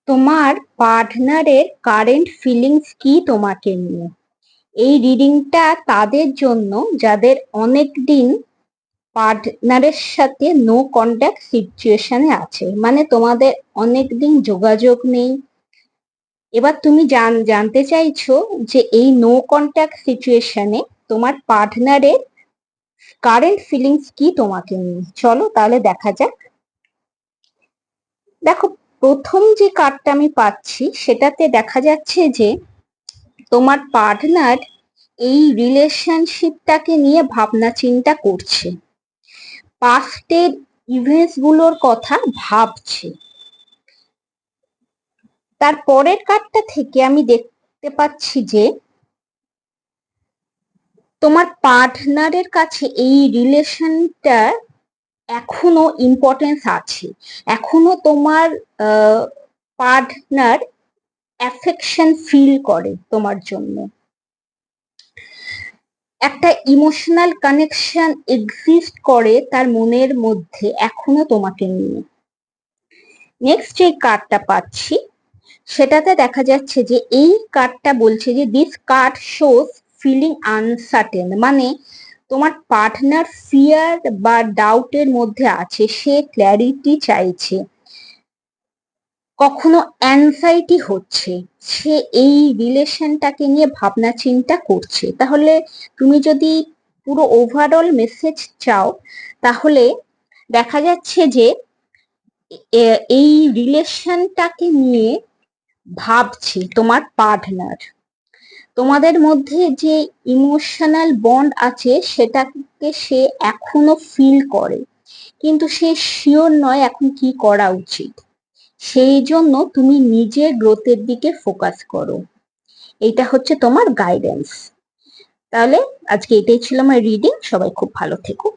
তোমার পার্টনারের current feelings কি তোমাকে নিয়ে? এই রিডিংটা তাদের জন্য যাদের অনেক দিন পার্টনারের সাথে নো কন্ট্যাক্ট সিচুয়েশনে আছে, মানে তোমাদের অনেক দিন যোগাযোগ নেই। এবার তুমি জানতে চাইছো যে এই নো কন্ট্যাক্ট সিচুয়েশনে তোমার পার্টনারের কারেন্ট ফিলিংস কি তোমাকে নিয়ে। চলো তাহলে দেখা যাক। দেখো, প্রথম যে কার্ডটা আমি পাচ্ছি সেটাতে দেখা যাচ্ছে যে তোমার পার্টনার এই রিলেশনশিপটাকে নিয়ে ভাবনা চিন্তা করছে, পাস্টের ইভেন্টস গুলোর কথা ভাবছে। তার পরের কার্ডটা থেকে আমি দেখতে পাচ্ছি যে তোমার পার্টনারের কাছে এই রিলেশনটা এখনো ইম্পর্টেন্স আছে। এখনো তোমার পার্টনার অ্যাফেকশন ফিল করে তোমার জন্য, একটা ইমোশনাল কানেকশন এক্সিস্ট করে তার মনের মধ্যে এখনো তোমাকে নিয়ে। নেক্সট যে কার্ডটা পাচ্ছি সেটাতে দেখা যাচ্ছে যে এই কার্ডটা বলছে যে this card shows feeling uncertain, মানে তোমার পার্টনার ফিয়ার বা ডাউটের মধ্যে আছে, সে ক্ল্যারিটি চাইছে, কখনো অ্যাংজাইটি হচ্ছে, সে এই রিলেশনটাকে নিয়ে ভাবনা চিন্তা করছে। তাহলে তুমি যদি পুরো ওভারঅল মেসেজ চাও তাহলে দেখা যাচ্ছে যে এই রিলেশনটাকে নিয়ে ভাবছে তোমার পার্টনার। তোমাদের মধ্যে যে ইমোশনাল বন্ড আছে সেটাকে সে এখনো ফিল করে, কিন্তু সে শিওর নয় এখন কি করা উচিত। সেই জন্য তুমি নিজের গ্রোথের দিকে ফোকাস করো। এইটা হচ্ছে তোমার গাইডেন্স। তাহলে আজকে এটাই ছিল আমার রিডিং। সবাই খুব ভালো থেকো।